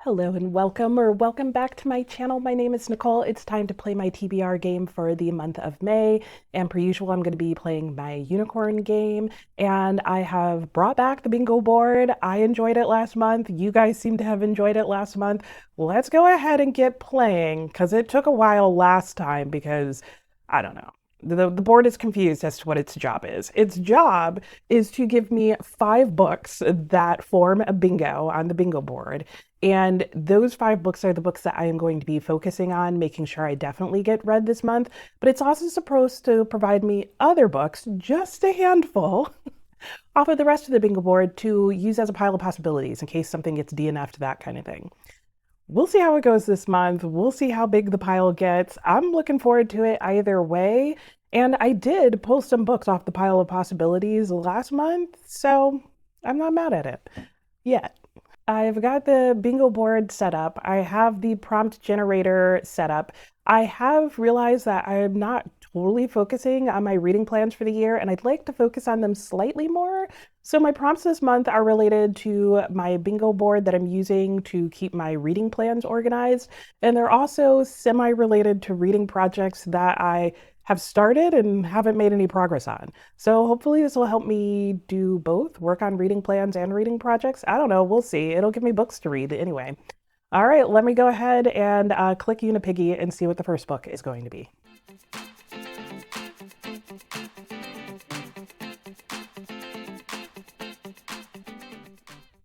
Hello and welcome back to my channel. My name is Nicole. It's time to play my TBR game for the month of May. And per usual, I'm going to be playing my unicorn game. And I have brought back the bingo board. I enjoyed it last month. You guys seem to have enjoyed it last month. Let's go ahead and get playing because it took a while last time because I don't know. The board is confused as to what its job is. Its job is to give me 5 books that form a bingo on the bingo board. And those 5 books are the books that I am going to be focusing on, making sure I definitely get read this month. But it's also supposed to provide me other books, just a handful, off of the rest of the bingo board to use as a pile of possibilities in case something gets DNF'd, that kind of thing. We'll see how it goes this month. We'll see how big the pile gets. I'm looking forward to it either way. And I did pull some books off the pile of possibilities last month, so I'm not mad at it yet. I've got the bingo board set up. I have the prompt generator set up. I have realized that I'm not totally focusing on my reading plans for the year, and I'd like to focus on them slightly more. So my prompts this month are related to my bingo board that I'm using to keep my reading plans organized. And they're also semi-related to reading projects that I have started and haven't made any progress on. So hopefully this will help me do both, work on reading plans and reading projects. I don't know, we'll see. It'll give me books to read anyway. All right, let me go ahead and click Unipiggy and see what the first book is going to be.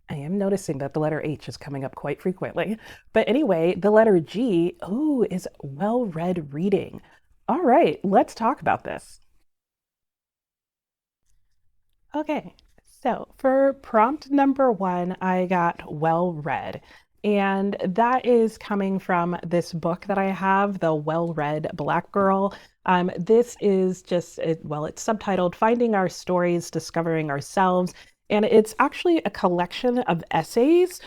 I am noticing that the letter H is coming up quite frequently. But anyway, the letter G, ooh, is well-read reading. All right, let's talk about this. Okay, so for prompt number 1, I got well read. And that is coming from this book that I have, The Well-Read Black Girl. This is just, well, it's subtitled Finding Our Stories, Discovering Ourselves. And it's actually a collection of essays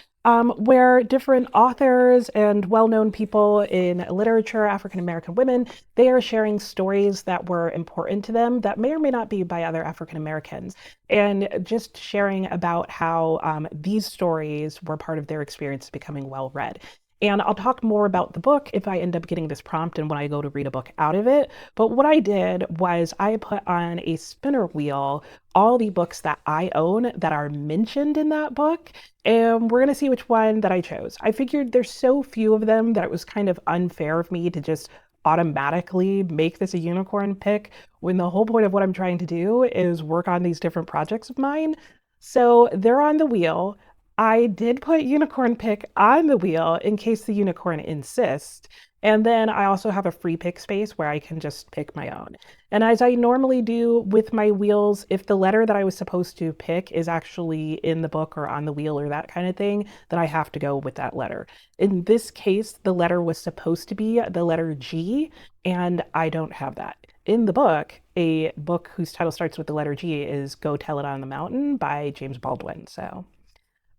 where different authors and well-known people in literature, African American women, they are sharing stories that were important to them that may or may not be by other African Americans, and just sharing about how these stories were part of their experience becoming well-read. And I'll talk more about the book if I end up getting this prompt and when I go to read a book out of it. But what I did was I put on a spinner wheel all the books that I own that are mentioned in that book, and we're going to see which one that I chose. I figured there's so few of them that it was kind of unfair of me to just automatically make this a unicorn pick when the whole point of what I'm trying to do is work on these different projects of mine. So they're on the wheel. I did put unicorn pick on the wheel in case the unicorn insists. And then I also have a free pick space where I can just pick my own. And as I normally do with my wheels, if the letter that I was supposed to pick is actually in the book or on the wheel or that kind of thing, then I have to go with that letter. In this case, the letter was supposed to be the letter G, and I don't have that. In the book, a book whose title starts with the letter G is Go Tell It on the Mountain by James Baldwin. So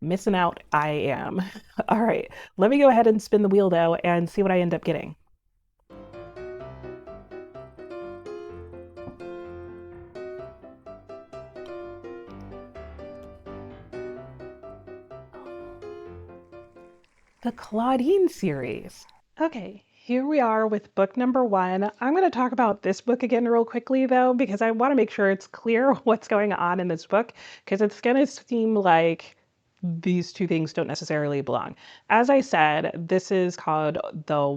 missing out I am. All right, let me go ahead and spin the wheel though and see what I end up getting. The Claudine series. Okay, here we are with book number 1. I'm going to talk about this book again real quickly though, because I want to make sure it's clear what's going on in this book, because it's going to seem like these two things don't necessarily belong. As I said, this is called the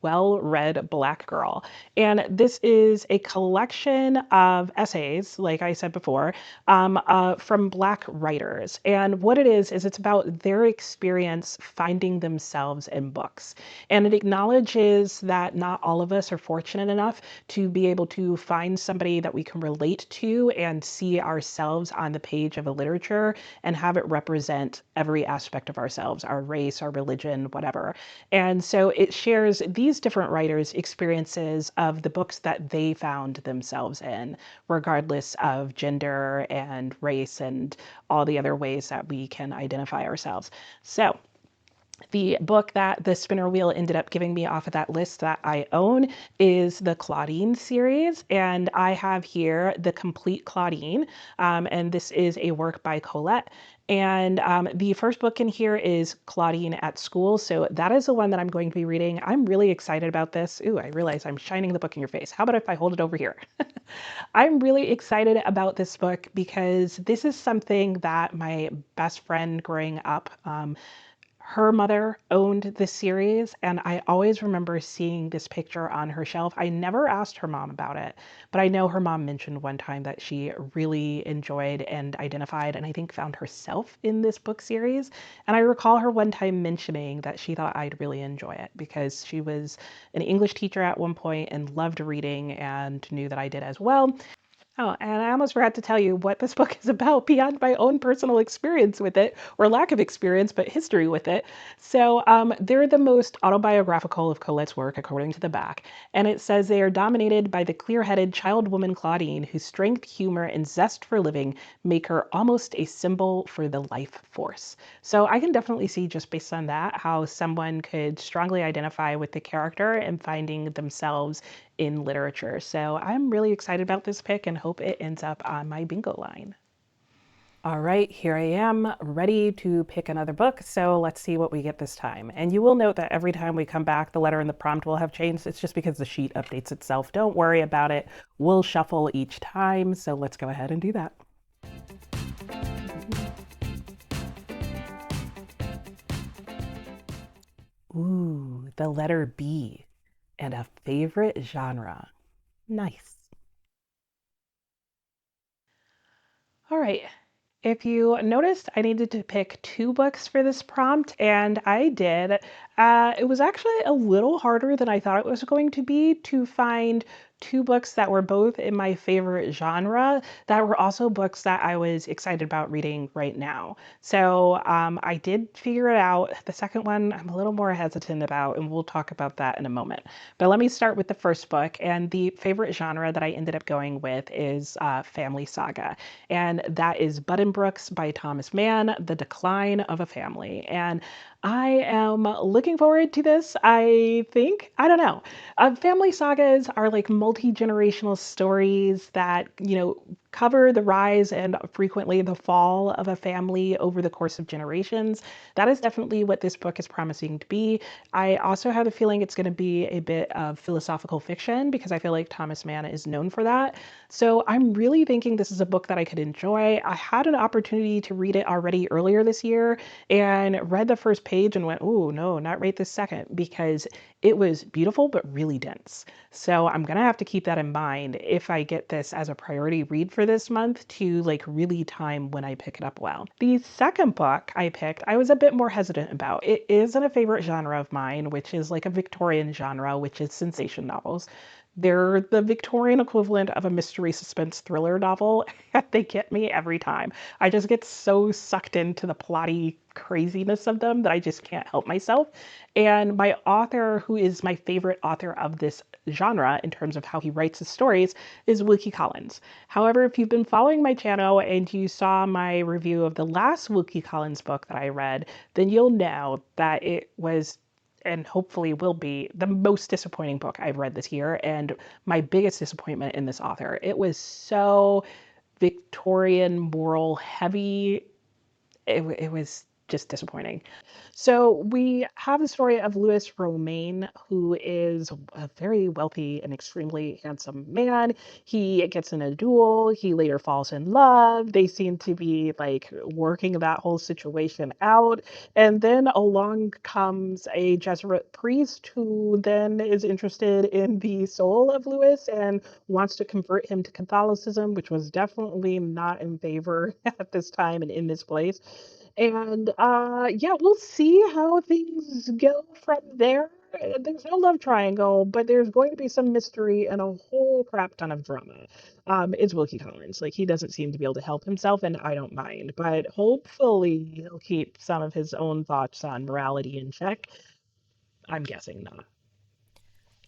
Well-Read Black Girl. And this is a collection of essays, like I said before, from Black writers. And what it is it's about their experience finding themselves in books. And it acknowledges that not all of us are fortunate enough to be able to find somebody that we can relate to and see ourselves on the page of a literature and have it represent every aspect of ourselves, our race, our religion, whatever. And so it shares these different writers' experiences of the books that they found themselves in, regardless of gender and race and all the other ways that we can identify ourselves. So The book that the spinner wheel ended up giving me off of that list that I own is the Claudine series, and I have here the complete Claudine, and this is a work by Colette. And the first book in here is Claudine at School, so that is the one that I'm going to be reading. I'm really excited about this. Ooh, I realize I'm shining the book in your face. How about if I hold it over here? I'm really excited about this book because this is something that my best friend growing up, her mother owned this series, and I always remember seeing this picture on her shelf. I never asked her mom about it, but I know her mom mentioned one time that she really enjoyed and identified, and I think found herself in this book series. And I recall her one time mentioning that she thought I'd really enjoy it because she was an English teacher at one point and loved reading and knew that I did as well. Oh, and I almost forgot to tell you what this book is about beyond my own personal experience with it, or lack of experience, but history with it. So, they're the most autobiographical of Colette's work, according to the back. And it says they are dominated by the clear headed child woman Claudine, whose strength, humor, and zest for living make her almost a symbol for the life force. So, I can definitely see, just based on that, how someone could strongly identify with the character and finding themselves in literature. So I'm really excited about this pick and hope it ends up on my bingo line. All right, here I am, ready to pick another book. So let's see what we get this time. And you will note that every time we come back, the letter and the prompt will have changed. It's just because the sheet updates itself. Don't worry about it. We'll shuffle each time. So let's go ahead and do that. Ooh, the letter B and a favorite genre. Nice. All right. If you noticed, I needed to pick two books for this prompt, and I did. It was actually a little harder than I thought it was going to be to find two books that were both in my favorite genre that were also books that I was excited about reading right now. So I did figure it out. The second one, I'm a little more hesitant about, and we'll talk about that in a moment. But let me start with the first book, and the favorite genre that I ended up going with is family saga, and that is Buddenbrooks by Thomas Mann, The Decline of a Family. And I am looking forward to this. I think, I don't know. Family sagas are like multi-generational stories that, cover the rise and frequently the fall of a family over the course of generations. That is definitely what this book is promising to be. I also have a feeling it's going to be a bit of philosophical fiction because I feel like Thomas Mann is known for that. So I'm really thinking this is a book that I could enjoy. I had an opportunity to read it already earlier this year and read the first page and went, oh, no, not right this second, because it was beautiful but really dense. So I'm going to have to keep that in mind if I get this as a priority read for this month to like really time when I pick it up well. The second book I picked, I was a bit more hesitant about. It isn't a favorite genre of mine, which is like a Victorian genre, which is sensation novels. They're the Victorian equivalent of a mystery suspense thriller novel. They get me every time. I just get so sucked into the plotty craziness of them that I just can't help myself. And my author, who is my favorite author of this genre in terms of how he writes his stories, is Wilkie Collins. However, if you've been following my channel and you saw my review of the last Wilkie Collins book that I read, then you'll know that it was, and hopefully will be, the most disappointing book I've read this year and my biggest disappointment in this author. It was so Victorian moral heavy. It was just disappointing. So we have the story of Louis Romaine, who is a very wealthy and extremely handsome man. He gets in a duel. He later falls in love. They seem to be like working that whole situation out. And then along comes a Jesuit priest who then is interested in the soul of Louis and wants to convert him to Catholicism, which was definitely not in favor at this time and in this place. And yeah, we'll see how things go from there. There's no love triangle, but there's going to be some mystery and a whole crap ton of drama. It's Wilkie Collins. Like, he doesn't seem to be able to help himself, and I don't mind. But hopefully he'll keep some of his own thoughts on morality in check. I'm guessing not.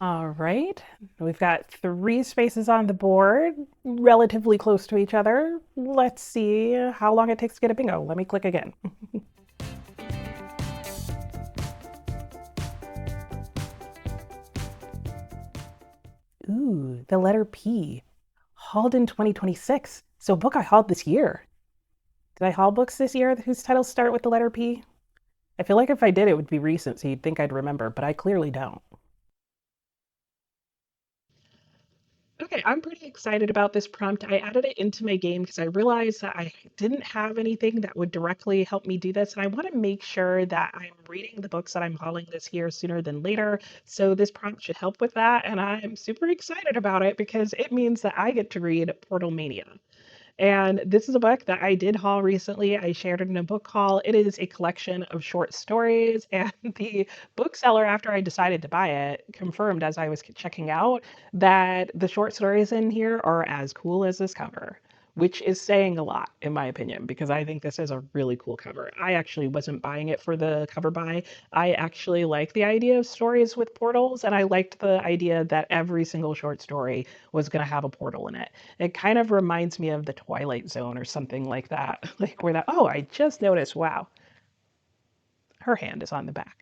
All right, we've got three spaces on the board, relatively close to each other. Let's see how long it takes to get a bingo. Let me click again. Ooh, the letter P. Hauled in 2026. So a book I hauled this year. Did I haul books this year whose titles start with the letter P? I feel like if I did, it would be recent, so you'd think I'd remember, but I clearly don't. Okay, I'm pretty excited about this prompt. I added it into my game because I realized that I didn't have anything that would directly help me do this. And I want to make sure that I'm reading the books that I'm hauling this year sooner than later. So this prompt should help with that. And I'm super excited about it because it means that I get to read Portalmania. And this is a book that I did haul recently. I shared it in a book haul. It is a collection of short stories, and the bookseller, after I decided to buy it, confirmed as I was checking out that the short stories in here are as cool as this cover, which is saying a lot, in my opinion, because I think this is a really cool cover. I actually wasn't buying it for the cover buy. I actually like the idea of stories with portals, and I liked the idea that every single short story was going to have a portal in it. It kind of reminds me of the Twilight Zone or something like that. Like where that, oh, I just noticed, wow, her hand is on the back.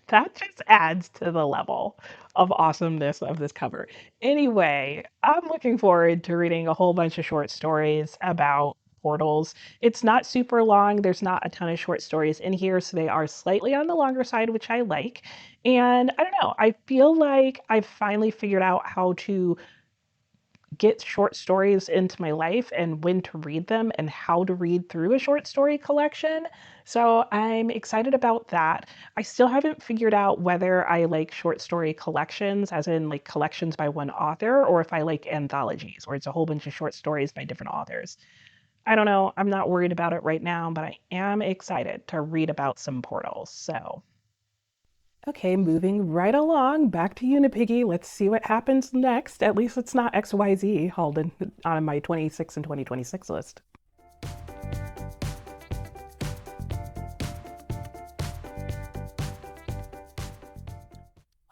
That just adds to the level of awesomeness of this cover. Anyway, I'm looking forward to reading a whole bunch of short stories about portals. It's not super long. There's not a ton of short stories in here, so they are slightly on the longer side, which I like. And I don't know, I feel like I've finally figured out how to get short stories into my life and when to read them and how to read through a short story collection. So I'm excited about that. I still haven't figured out whether I like short story collections, as in like collections by one author, or if I like anthologies, where it's a whole bunch of short stories by different authors. I don't know. I'm not worried about it right now, but I am excited to read about some portals. So okay, moving right along, back to Unipiggy. Let's see what happens next. At least it's not XYZ hauled in on my 26 and 2026 list.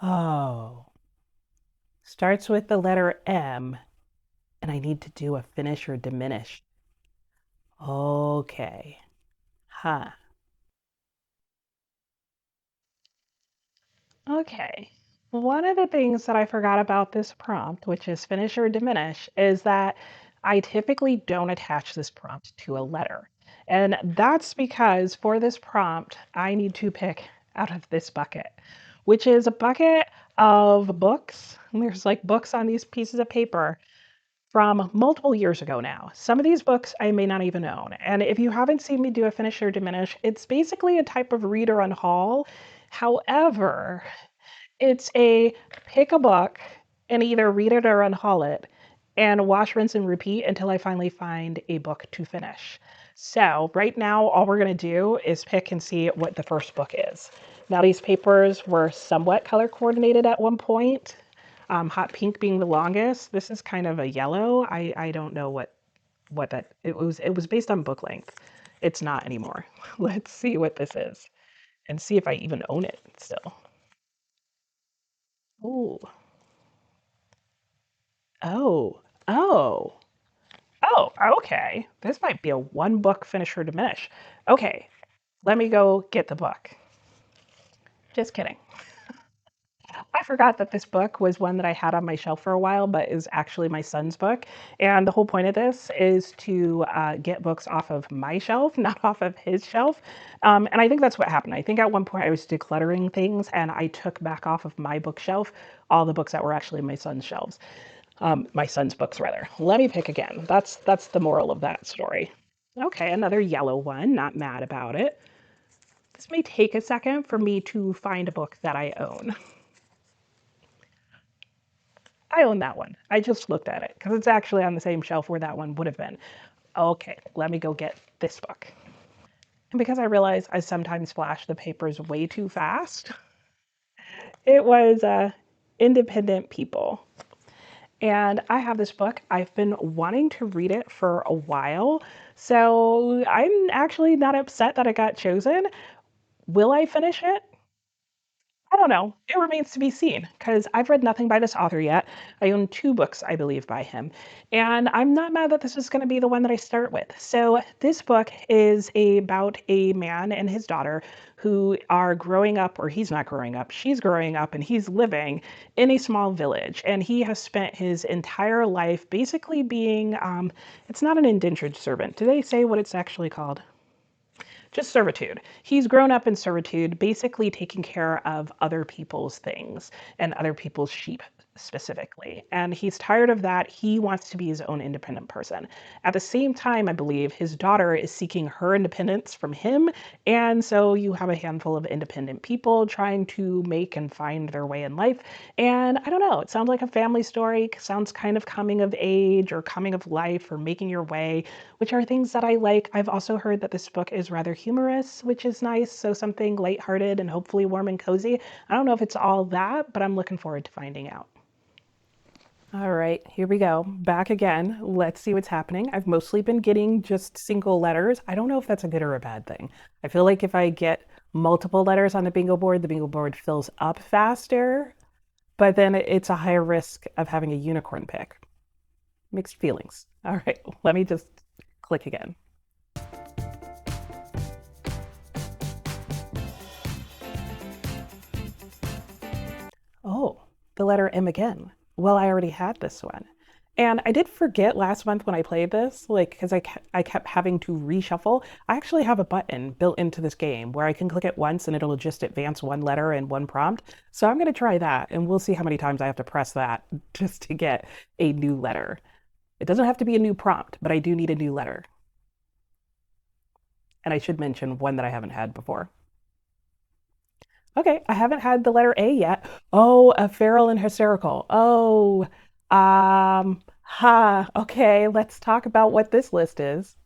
Oh, starts with the letter M, and I need to do a finish or diminish. Okay, huh. Okay. One of the things that I forgot about this prompt, which is finish or diminish, is that I typically don't attach this prompt to a letter. And that's because for this prompt, I need to pick out of this bucket, which is a bucket of books. And there's like books on these pieces of paper from multiple years ago now. Some of these books I may not even own. And if you haven't seen me do a finish or diminish, it's basically a type of read or unhaul. However, it's a pick a book and either read it or unhaul it and wash, rinse, and repeat until I finally find a book to finish. So, right now, all we're going to do is pick and see what the first book is. Now, these papers were somewhat color coordinated at one point, hot pink being the longest. This is kind of a yellow. I don't know what that it was based on book length. It's not anymore. Let's see what this is and see if I even own it still. Oh, oh, oh, oh, okay. This might be a one book finish or diminish. Okay, let me go get the book. Just kidding. I forgot that this book was one that I had on my shelf for a while, but is actually my son's book. And the whole point of this is to get books off of my shelf, not off of his shelf. And I think that's what happened. I think at one point I was decluttering things and I took back off of my bookshelf all the books that were actually my son's shelves. My son's books rather. Let me pick again. That's the moral of that story. Okay, another yellow one. Not mad about it. This may take a second for me to find a book that I own. I own that one. I just looked at it because it's actually on the same shelf where that one would have been. Okay, let me go get this book. And because I realize I sometimes flash the papers way too fast, it was Independent People. And I have this book. I've been wanting to read it for a while. So I'm actually not upset that it got chosen. Will I finish it? I don't know. It remains to be seen because I've read nothing by this author yet. I own two books, I believe, by him. And I'm not mad that this is going to be the one that I start with. So, this book is about a man and his daughter who are growing up, or he's not growing up, she's growing up, and he's living in a small village. And he has spent his entire life basically being, it's not an indentured servant. Do they say what it's actually called? Just servitude. He's grown up in servitude, basically taking care of other people's things and other people's sheep specifically. And he's tired of that. He wants to be his own independent person. At the same time, I believe his daughter is seeking her independence from him. And so you have a handful of independent people trying to make and find their way in life. And I don't know, it sounds like a family story, sounds kind of coming of age or coming of life or making your way, which are things that I like. I've also heard that this book is rather humorous, which is nice. So something lighthearted and hopefully warm and cozy. I don't know if it's all that, but I'm looking forward to finding out. All right, here we go. Back again. Let's see what's happening. I've mostly been getting just single letters. I don't know if that's a good or a bad thing. I feel like if I get multiple letters on the bingo board fills up faster, but then it's a higher risk of having a unicorn pick. Mixed feelings. All right, let me just click again. Oh, the letter M again. Well, I already had this one. And I did forget last month when I played this, like, because I kept having to reshuffle. I actually have a button built into this game where I can click it once and it'll just advance one letter in one prompt. So I'm going to try that and we'll see how many times I have to press that just to get a new letter. It doesn't have to be a new prompt, but I do need a new letter. And I should mention one that I haven't had before. Okay, I haven't had the letter A yet. Oh, a feral and hysterical. Oh, okay, let's talk about what this list is.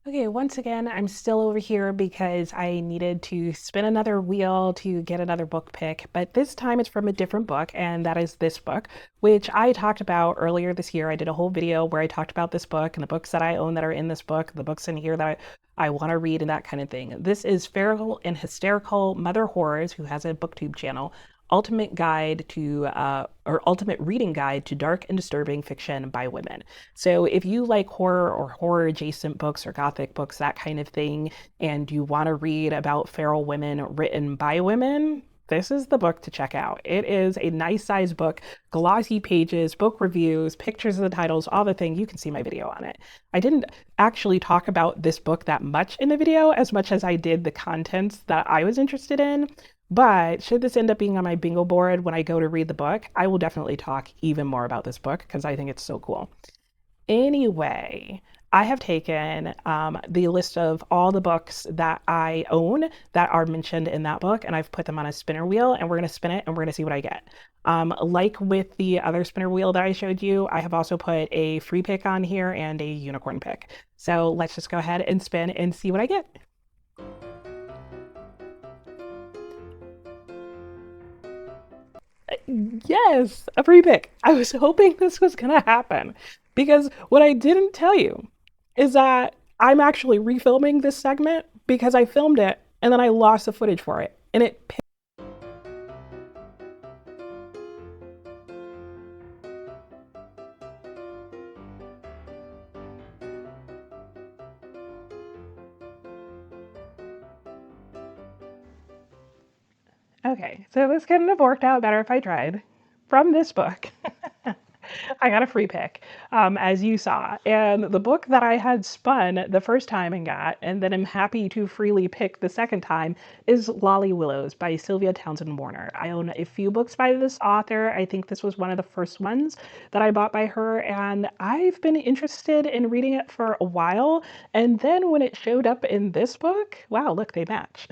Okay, once again, I'm still over here because I needed to spin another wheel to get another book pick, but this time it's from a different book, and that is this book, which I talked about earlier this year. I did a whole video where I talked about this book and the books that I own that are in this book, the books in here that I want to read and that kind of thing. This is Feral and Hysterical Mother Horrors, who has a booktube channel. Ultimate guide to or ultimate reading guide to dark and disturbing fiction by women. So if you like horror or horror adjacent books or gothic books, that kind of thing, and you want to read about feral women written by women, this is the book to check out. It is a nice size book, glossy pages, book reviews, pictures of the titles, all the things. You can see my video on it. I didn't actually talk about this book that much in the video as much as I did the contents that I was interested in. But should this end up being on my bingo board when I go to read the book, I will definitely talk even more about this book because I think it's so cool. Anyway, I have taken the list of all the books that I own that are mentioned in that book, and I've put them on a spinner wheel, and we're going to spin it, and we're going to see what I get. Like with the other spinner wheel that I showed you, I have also put a free pick on here and a unicorn pick. So let's just go ahead and spin and see what I get. Yes, a free pick. I was hoping this was going to happen because what I didn't tell you is that I'm actually refilming this segment because I filmed it and then I lost the footage for it. And it Okay, so this couldn't have worked out better if I tried. From this book, I got a free pick, as you saw. And the book that I had spun the first time and got, and then I'm happy to freely pick the second time, is Lolly Willows by Sylvia Townsend Warner. I own a few books by this author. I think this was one of the first ones that I bought by her, and I've been interested in reading it for a while. And then when it showed up in this book, wow, look, they match.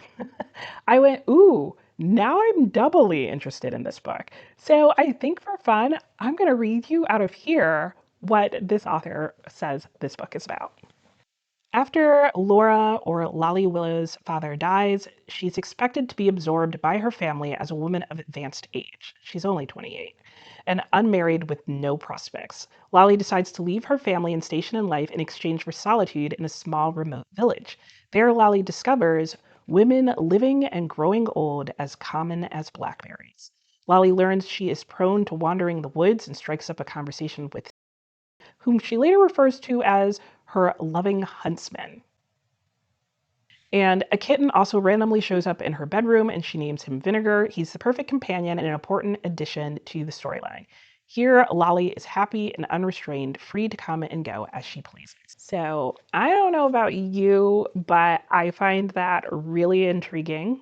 I went, ooh, now I'm doubly interested in this book. So I think for fun, I'm going to read you out of here what this author says this book is about. After Laura or Lolly Willow's father dies, she's expected to be absorbed by her family as a woman of advanced age. She's only 28 and unmarried with no prospects. Lolly decides to leave her family and station in life in exchange for solitude in a small remote village. There, Lolly discovers women living and growing old as common as blackberries. Lolly learns she is prone to wandering the woods and strikes up a conversation with whom she later refers to as her loving huntsman. And a kitten also randomly shows up in her bedroom and she names him Vinegar. He's the perfect companion and an important addition to the storyline. Here, Lolly is happy and unrestrained, free to come and go as she pleases. So, I don't know about you, but I find that really intriguing.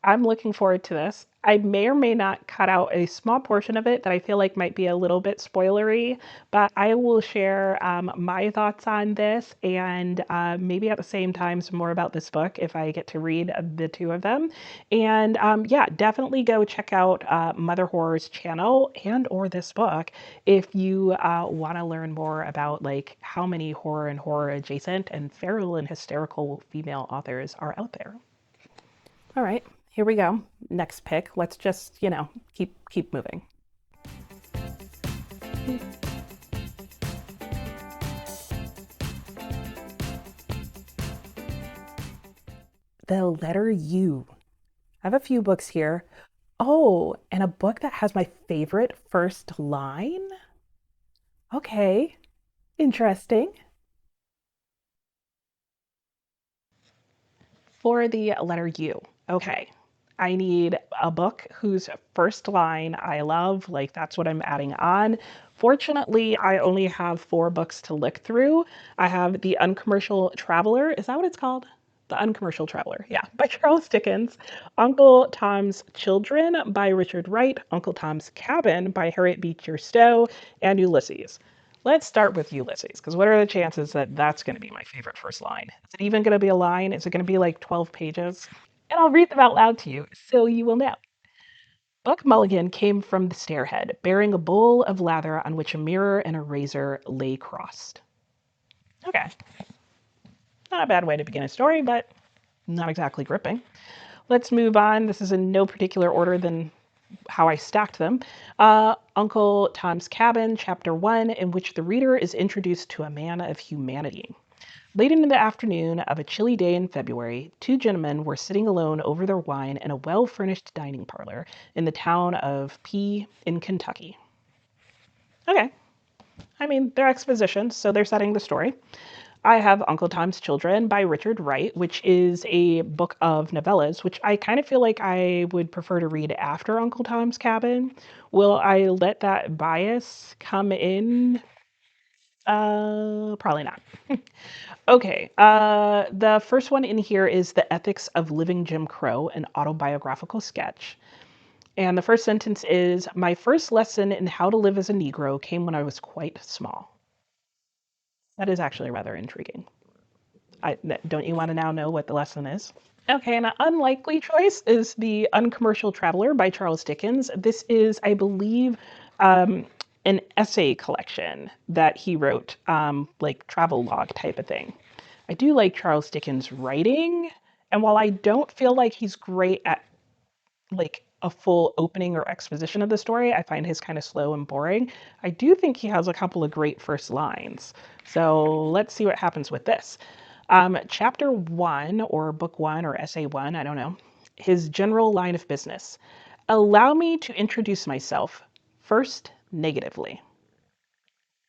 I'm looking forward to this. I may or may not cut out a small portion of it that I feel like might be a little bit spoilery, but I will share my thoughts on this and maybe at the same time some more about this book if I get to read the two of them. And yeah, definitely go check out Mother Horror's channel and or this book if you want to learn more about like how many horror and horror adjacent and feral and hysterical female authors are out there. All right, here we go. Next pick. Let's just, keep moving. The letter U. I have a few books here. Oh, and a book that has my favorite first line? Okay, interesting. For the letter U. Okay. I need a book whose first line I love, like that's what I'm adding on. Fortunately, I only have 4 books to look through. I have The Uncommercial Traveler. Is that what it's called? The Uncommercial Traveler, yeah, by Charles Dickens. Uncle Tom's Children by Richard Wright. Uncle Tom's Cabin by Harriet Beecher Stowe, and Ulysses. Let's start with Ulysses, because what are the chances that that's going to be my favorite first line? Is it even going to be a line? Is it going to be like 12 pages? And I'll read them out loud to you so you will know. Buck Mulligan came from the stairhead, bearing a bowl of lather on which a mirror and a razor lay crossed. Okay, not a bad way to begin a story, but not exactly gripping. Let's move on. This is in no particular order than how I stacked them. Uncle Tom's Cabin, Chapter 1, in which the reader is introduced to a man of humanity. Late in the afternoon of a chilly day in February, 2 gentlemen were sitting alone over their wine in a well-furnished dining parlor in the town of P in Kentucky. Okay, I mean, they're expositions, so they're setting the story. I have Uncle Tom's Children by Richard Wright, which is a book of novellas, which I kind of feel like I would prefer to read after Uncle Tom's Cabin. Will I let that bias come in? Probably not. Okay, the first one in here is The Ethics of Living Jim Crow, an autobiographical sketch. And the first sentence is, my first lesson in how to live as a Negro came when I was quite small. That is actually rather intriguing. Don't you want to now know what the lesson is? Okay, an unlikely choice is The Uncommercial Traveler by Charles Dickens. This is, I believe, an essay collection that he wrote, like travel log type of thing. I do like Charles Dickens' writing, and while I don't feel like he's great at like a full opening or exposition of the story, I find his kind of slow and boring. I do think he has a couple of great first lines. So let's see what happens with this. Chapter 1, or book 1, or essay 1, I don't know. His general line of business. Allow me to introduce myself. First, negatively.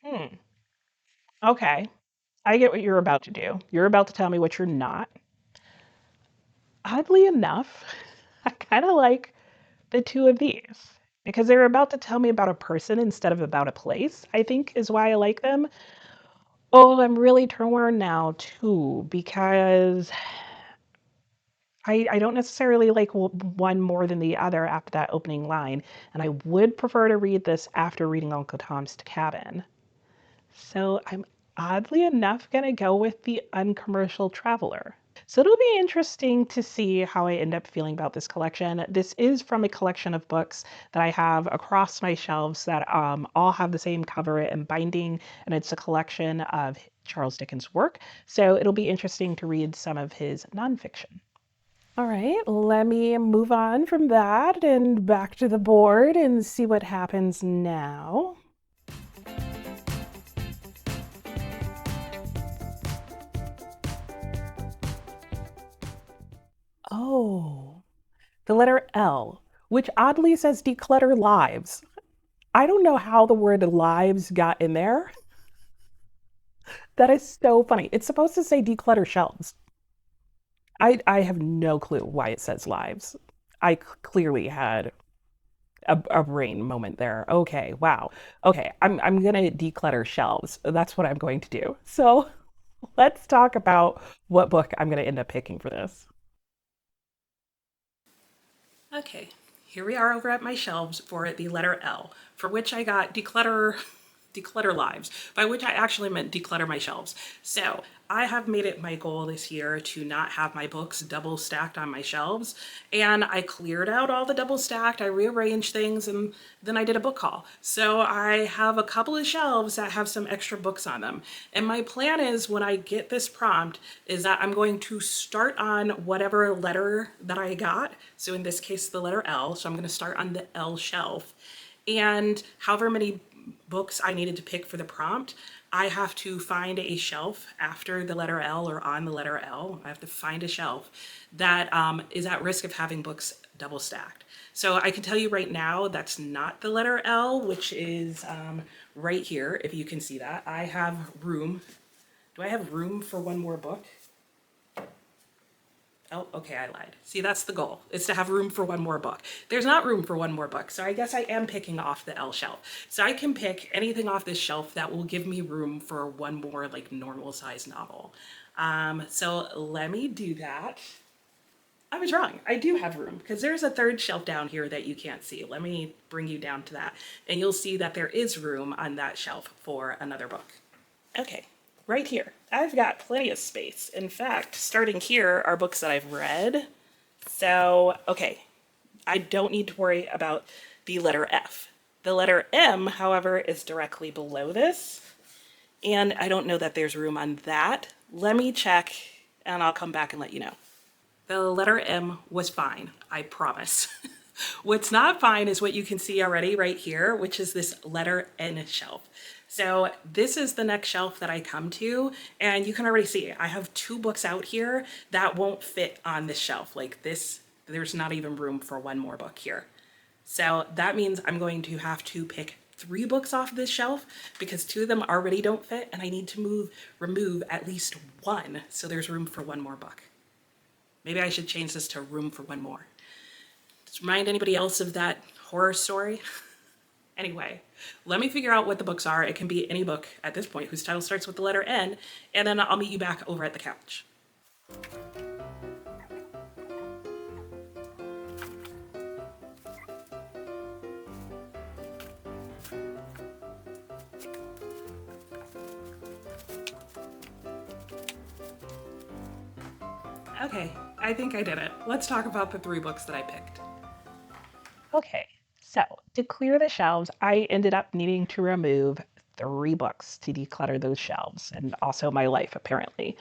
Hmm. Okay. I get what you're about to do. You're about to tell me what you're not. Oddly enough, I kind of like the two of these because they're about to tell me about a person instead of about a place, I think is why I like them. Oh, I'm really torn now too because I don't necessarily like one more than the other after that opening line, and I would prefer to read this after reading Uncle Tom's Cabin. So I'm oddly enough going to go with The Uncommercial Traveler. So it'll be interesting to see how I end up feeling about this collection. This is from a collection of books that I have across my shelves that all have the same cover and binding, and it's a collection of Charles Dickens' work. So it'll be interesting to read some of his nonfiction. All right, let me move on from that and back to the board and see what happens now. Oh, the letter L, which oddly says declutter lives. I don't know how the word lives got in there. That is so funny. It's supposed to say declutter shelves. I have no clue why it says lives. I clearly had a brain moment there. Okay, wow. Okay, I'm gonna declutter shelves. That's what I'm going to do. So let's talk about what book I'm gonna end up picking for this. Okay, here we are over at my shelves for the letter L, for which I got declutter lives, by which I actually meant declutter my shelves. So I have made it my goal this year to not have my books double stacked on my shelves. And I cleared out all the double stacked, I rearranged things, and then I did a book haul. So I have a couple of shelves that have some extra books on them. And my plan is when I get this prompt is that I'm going to start on whatever letter that I got. So in this case, the letter L. So I'm going to start on the L shelf. And however many books I needed to pick for the prompt, I have to find a shelf after the letter L or on the letter L. I have to find a shelf that is at risk of having books double stacked. So I can tell you right now, that's not the letter L, which is right here, if you can see that. I have room. Do I have room for one more book? Oh, okay, I lied. See, that's the goal, is to have room for one more book. There's not room for one more book, so I guess I am picking off the L shelf. So I can pick anything off this shelf that will give me room for one more like normal size novel. So let me do that. I was wrong. I do have room because there's a third shelf down here that you can't see. Let me bring you down to that and you'll see that there is room on that shelf for another book. Okay, right here. I've got plenty of space. In fact, starting here are books that I've read. So, okay, I don't need to worry about the letter F. The letter M, however, is directly below this. And I don't know that there's room on that. Let me check and I'll come back and let you know. The letter M was fine, I promise. What's not fine is what you can see already right here, which is this letter N shelf. So this is the next shelf that I come to, and you can already see I have two books out here that won't fit on this shelf. Like this, there's not even room for one more book here. So that means I'm going to have to pick three books off this shelf because two of them already don't fit, and I need to remove at least one so there's room for one more book. Maybe I should change this to room for one more. Does it remind anybody else of that horror story? Anyway, let me figure out what the books are. It can be any book at this point whose title starts with the letter N, and then I'll meet you back over at the couch. Okay, I think I did it. Let's talk about the three books that I picked. Okay, so to clear the shelves, I ended up needing to remove three books to declutter those shelves and also my life, apparently.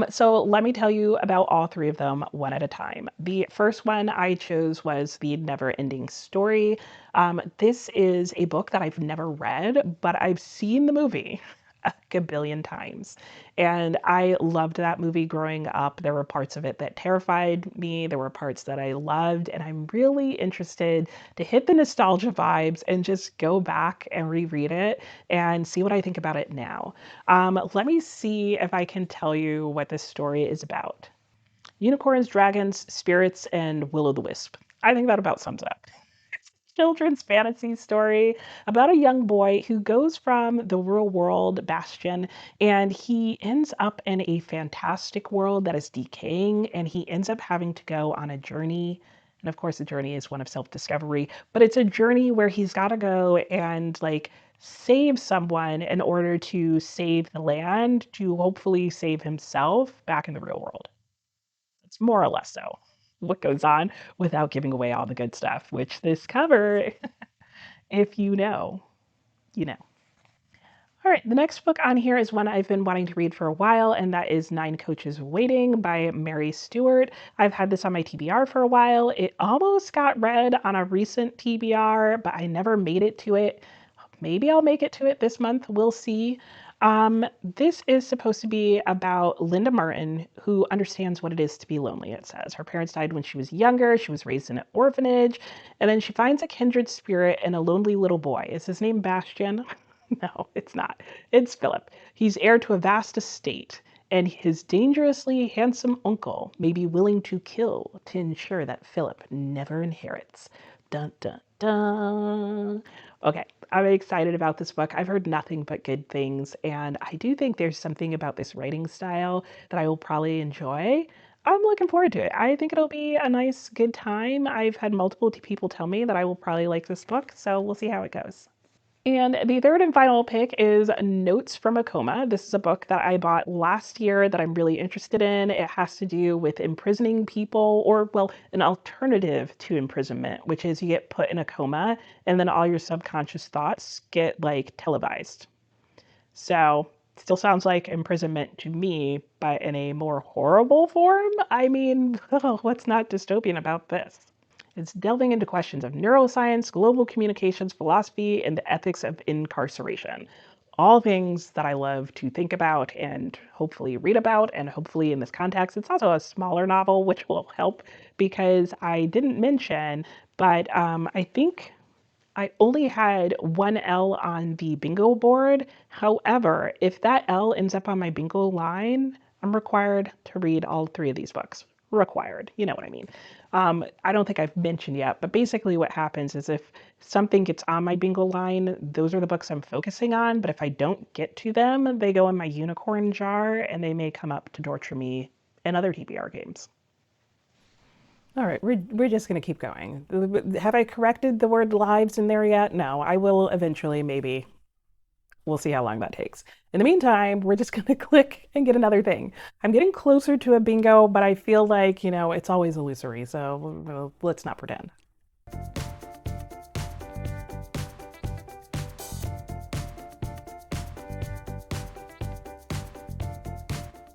So let me tell you about all three of them one at a time. The first one I chose was The Neverending Story. This is a book that I've never read, but I've seen the movie a gabillion times. And I loved that movie growing up. There were parts of it that terrified me, there were parts that I loved, and I'm really interested to hit the nostalgia vibes and just go back and reread it and see what I think about it now. Let me see if I can tell you what this story is about. Unicorns, dragons, spirits, and will-o'-the-wisp. I think that about sums it up. Children's fantasy story about a young boy who goes from the real world bastion and he ends up in a fantastic world that is decaying and he ends up having to go on a journey. And of course, the journey is one of self-discovery, but it's a journey where he's got to go and like save someone in order to save the land, to hopefully save himself back in the real world. happens, more or less so. What goes on without giving away all the good stuff, which this cover, if you know, you know. All right, the next book on here is one I've been wanting to read for a while, and that is Nine Coaches Waiting by Mary Stewart. I've had this on my TBR for a while. It almost got read on a recent TBR, but I never made it to it. Maybe I'll make it to it this month. We'll see. This is supposed to be about Linda Martin, who understands what it is to be lonely, it says. Her parents died when she was younger. She was raised in an orphanage. And then she finds a kindred spirit in a lonely little boy. Is his name Bastian? No, it's not. It's Philip. He's heir to a vast estate, and his dangerously handsome uncle may be willing to kill to ensure that Philip never inherits. Dun dun dun. Okay, I'm excited about this book. I've heard nothing but good things, and I do think there's something about this writing style that I will probably enjoy. I'm looking forward to it. I think it'll be a nice, good time. I've had multiple people tell me that I will probably like this book, so we'll see how it goes. And the third and final pick is Notes from a Coma. This is a book that I bought last year that I'm really interested in. It has to do with imprisoning people, or, well, an alternative to imprisonment, which is you get put in a coma and then all your subconscious thoughts get like televised. So, still sounds like imprisonment to me, but in a more horrible form. I mean, what's not dystopian about this? It's delving into questions of neuroscience, global communications, philosophy, and the ethics of incarceration. All things that I love to think about and hopefully read about. And hopefully, in this context, it's also a smaller novel, which will help because I didn't mention, but I think I only had one L on the bingo board. However, if that L ends up on my bingo line, I'm required to read all three of these books. Required, you know what I mean. I don't think I've mentioned yet, but basically what happens is if something gets on my bingo line, those are the books I'm focusing on. But if I don't get to them, they go in my unicorn jar and they may come up to torture me in other TBR games. All right, we're just going to keep going. Have I corrected the word lives in there yet? No, I will eventually, maybe. We'll see how long that takes. In the meantime, we're just going to click and get another thing. I'm getting closer to a bingo, but I feel like, it's always illusory, so let's not pretend.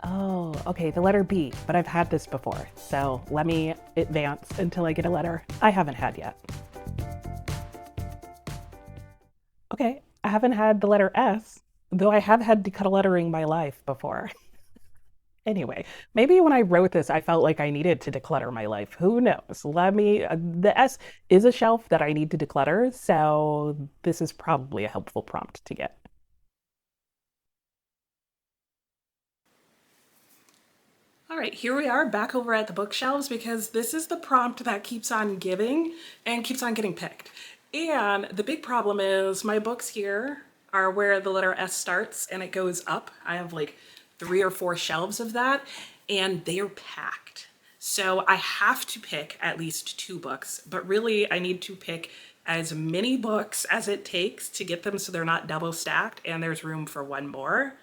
Oh, okay, the letter B, but I've had this before, so let me advance until I get a letter I haven't had yet. Okay, I haven't had the letter S, though I have had decluttering my life before. Anyway, maybe when I wrote this, I felt like I needed to declutter my life. Who knows? The S is a shelf that I need to declutter, so this is probably a helpful prompt to get. All right, here we are back over at the bookshelves because this is the prompt that keeps on giving and keeps on getting picked. And the big problem is my books here are where the letter S starts and it goes up. I have like 3 or 4 shelves of that and they are packed. So I have to pick at least 2 books, but really I need to pick as many books as it takes to get them so they're not double stacked and there's room for one more.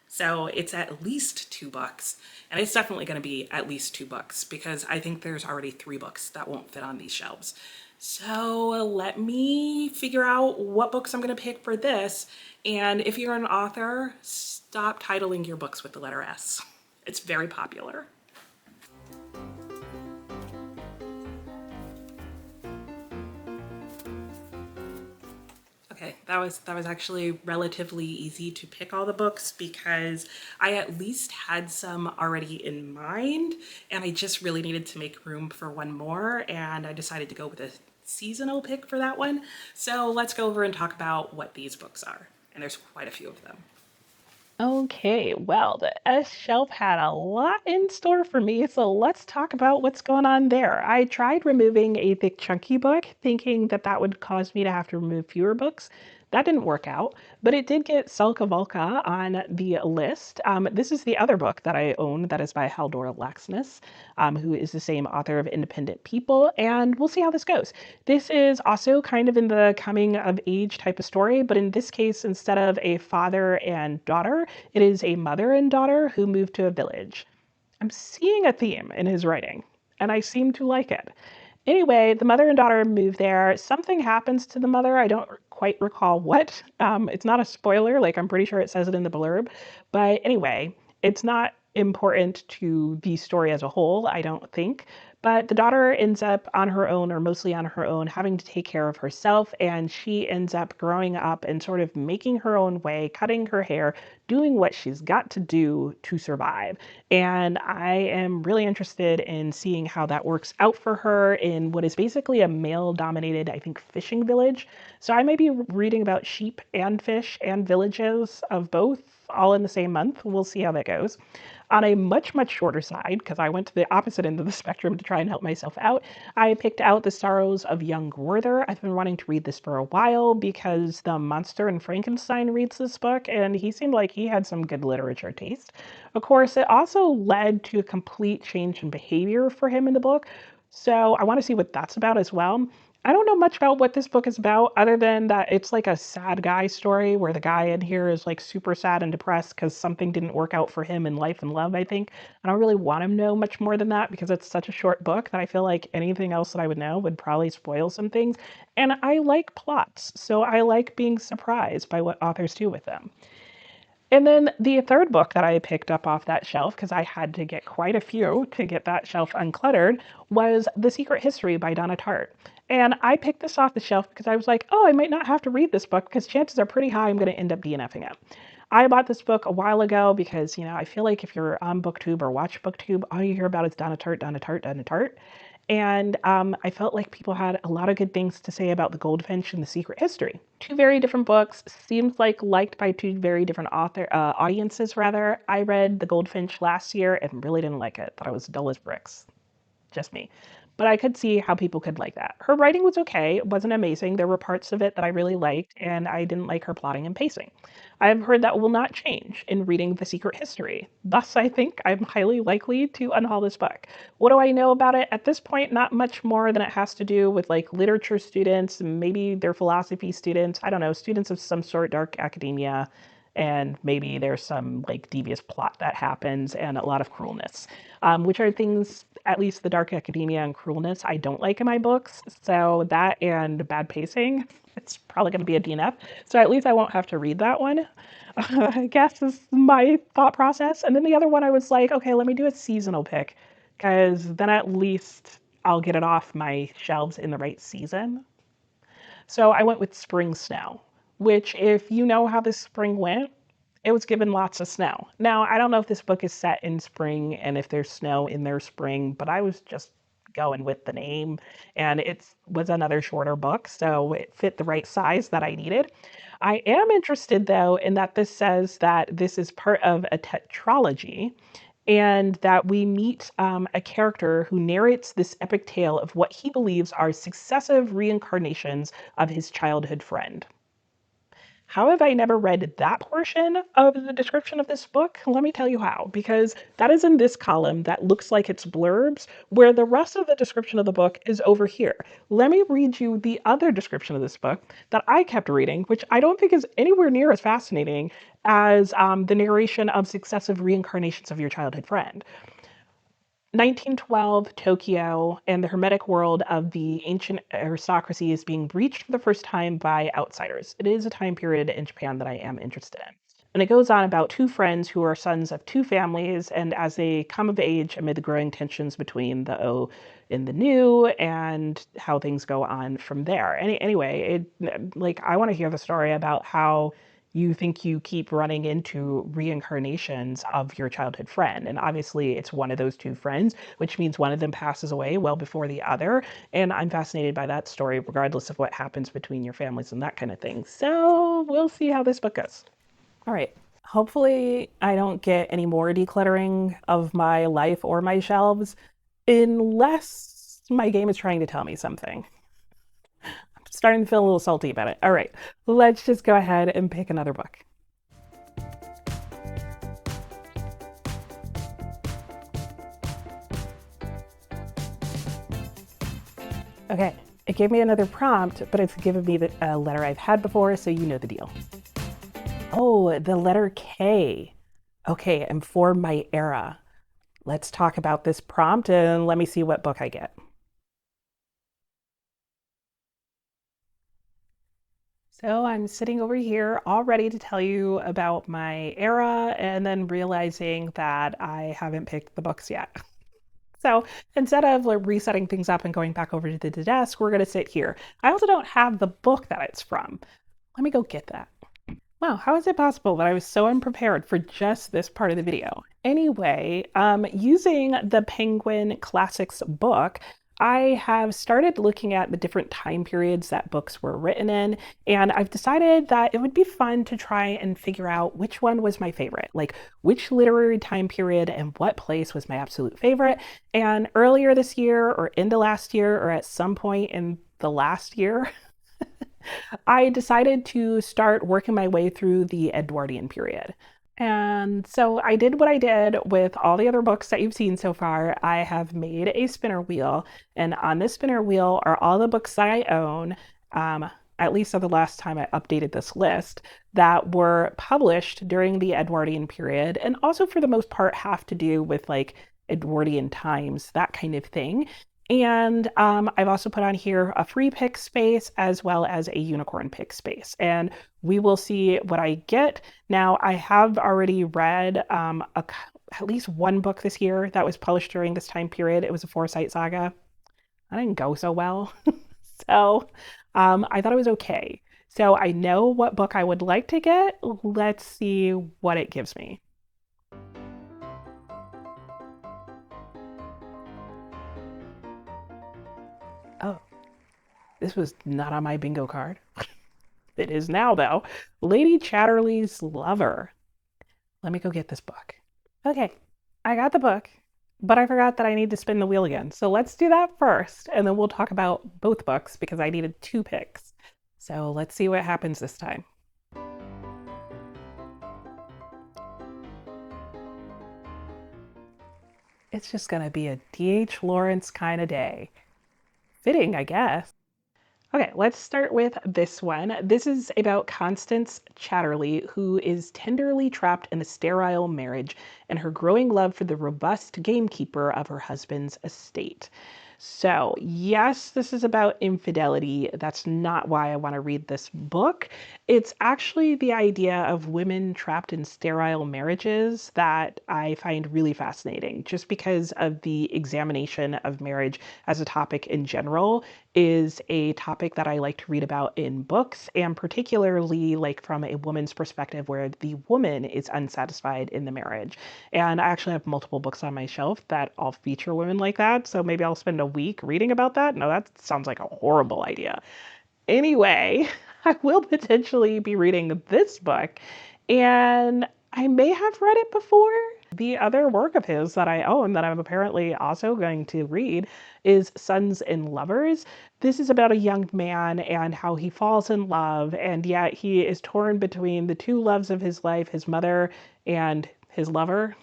So it's at least 2 books, and it's definitely going to be at least 2 books because I think there's already 3 books that won't fit on these shelves. So let me figure out what books I'm going to pick for this. And if you're an author, stop titling your books with the letter S. It's very popular. Okay, that was actually relatively easy to pick all the books because I at least had some already in mind and I just really needed to make room for one more and I decided to go with a seasonal pick for that one. So let's go over and talk about what these books are. And there's quite a few of them. Okay, well, the S shelf had a lot in store for me, so let's talk about what's going on there. I tried removing a thick, chunky book, thinking that that would cause me to have to remove fewer books. That didn't work out, but it did get Salka Valka on the list. This is the other book that I own that is by Haldor Laxness, who is the same author of Independent People, and we'll see how this goes. This is also kind of in the coming of age type of story, but in this case, instead of a father and daughter, it is a mother and daughter who move to a village. I'm seeing a theme in his writing, and I seem to like it. Anyway, the mother and daughter move there. Something happens to the mother. I don't quite recall what. It's not a spoiler. Like, I'm pretty sure it says it in the blurb. But anyway, it's not important to the story as a whole, I don't think. But the daughter ends up on her own, or mostly on her own, having to take care of herself. And she ends up growing up and sort of making her own way, cutting her hair, doing what she's got to do to survive. And I am really interested in seeing how that works out for her in what is basically a male dominated, I think, fishing village. So I might be reading about sheep and fish and villages of both all in the same month. We'll see how that goes. On a much, much shorter side, because I went to the opposite end of the spectrum to try and help myself out, I picked out The Sorrows of Young Werther. I've been wanting to read this for a while because the Monster and Frankenstein reads this book, and he seemed like he had some good literature taste. Of course, it also led to a complete change in behavior for him in the book, so I want to see what that's about as well. I don't know much about what this book is about other than that it's like a sad guy story where the guy in here is like super sad and depressed because something didn't work out for him in life and love, I think. I don't really want to know much more than that because it's such a short book that I feel like anything else that I would know would probably spoil some things. And I like plots, so I like being surprised by what authors do with them. And then the third book that I picked up off that shelf, because I had to get quite a few to get that shelf uncluttered, was The Secret History by Donna Tartt. And I picked this off the shelf because I was like, oh, I might not have to read this book because chances are pretty high I'm going to end up DNFing it. I bought this book a while ago because, I feel like if you're on BookTube or watch BookTube, all you hear about is Donna Tartt, Donna Tartt, Donna Tartt. And I felt like people had a lot of good things to say about The Goldfinch and The Secret History. Two very different books, seems like liked by two very different audiences, rather. I read The Goldfinch last year and really didn't like it. Thought it was dull as bricks. Just me. But I could see how people could like that. Her writing was okay. It wasn't amazing. There were parts of it that I really liked, and I didn't like her plotting and pacing. I have heard that will not change in reading The Secret History. Thus, I think I'm highly likely to unhaul this book. What do I know about it? At this point, not much more than it has to do with like literature students, maybe they're philosophy students, I don't know, students of some sort, dark academia, and maybe there's some like devious plot that happens and a lot of cruelness, which are things, at least the dark academia and cruelness, I don't like in my books. So that and bad pacing, it's probably going to be a DNF. So at least I won't have to read that one. I guess is my thought process. And then the other one, I was like, okay, let me do a seasonal pick because then at least I'll get it off my shelves in the right season. So I went with Spring Snow, which, if you know how this spring went, it was given lots of snow. Now, I don't know if this book is set in spring and if there's snow in their spring, but I was just going with the name, and it was another shorter book, so it fit the right size that I needed. I am interested, though, in that this says that this is part of a tetralogy and that we meet a character who narrates this epic tale of what he believes are successive reincarnations of his childhood friend. How have I never read that portion of the description of this book? Let me tell you how, because that is in this column that looks like it's blurbs, where the rest of the description of the book is over here. Let me read you the other description of this book that I kept reading, which I don't think is anywhere near as fascinating as the narration of successive reincarnations of your childhood friend. 1912, Tokyo, and the hermetic world of the ancient aristocracy is being breached for the first time by outsiders. It is a time period in Japan that I am interested in. And it goes on about two friends who are sons of two families, and as they come of age amid the growing tensions between the old and the new, and how things go on from there. Anyway, I want to hear the story about how you think you keep running into reincarnations of your childhood friend. And obviously, it's one of those two friends, which means one of them passes away well before the other. And I'm fascinated by that story, regardless of what happens between your families and that kind of thing. So we'll see how this book goes. All right. Hopefully, I don't get any more decluttering of my life or my shelves, unless my game is trying to tell me something. Starting to feel a little salty about it. All right, let's just go ahead and pick another book. Okay, it gave me another prompt, but it's given me a letter I've had before, so you know the deal. Oh, the letter K. Okay, and for my era. let's talk about this prompt and let me see what book I get. So I'm sitting over here all ready to tell you about my era and then realizing that I haven't picked the books yet. So instead of like resetting things up and going back over to the desk, we're going to sit here. I also don't have the book that it's from. Let me go get that. Wow, how is it possible that I was so unprepared for just this part of the video? Anyway, using the Penguin Classics book, I have started looking at the different time periods that books were written in, and I've decided that it would be fun to try and figure out which one was my favorite, like which literary time period and what place was my absolute favorite. And earlier this year, or into last year, or at some point in the last year, I decided to start working my way through the Edwardian period. And so I did what I did with all the other books that you've seen so far. I have made a spinner wheel, and on this spinner wheel are all the books that I own, at least of the last time I updated this list, that were published during the Edwardian period, and also for the most part have to do with like Edwardian times, that kind of thing. And I've also put on here a free pick space as well as a unicorn pick space. And we will see what I get. Now, I have already read at least one book this year that was published during this time period. It was a Foresight saga. That didn't go so well. So I thought it was okay. So I know what book I would like to get. Let's see what it gives me. Oh, this was not on my bingo card. It is now, though. Lady Chatterley's Lover. Let me go get this book. Okay, I got the book, but I forgot that I need to spin the wheel again. So let's do that first, and then we'll talk about both books because I needed two picks. So let's see what happens this time. It's just going to be a D.H. Lawrence kind of day. Fitting, I guess. Okay, let's start with this one. This is about Constance Chatterley, who is tenderly trapped in a sterile marriage and her growing love for the robust gamekeeper of her husband's estate. So, yes, this is about infidelity. That's not why I want to read this book. It's actually the idea of women trapped in sterile marriages that I find really fascinating, just because of the examination of marriage as a topic in general is a topic that I like to read about in books, and particularly like from a woman's perspective where the woman is unsatisfied in the marriage. And I actually have multiple books on my shelf that all feature women like that, so maybe I'll spend a week reading about that. No, that sounds like a horrible idea. Anyway, I will potentially be reading this book, and I may have read it before. The other work of his that I own that I'm apparently also going to read is Sons and Lovers. This is about a young man and how he falls in love, and yet he is torn between the two loves of his life, his mother and his lover.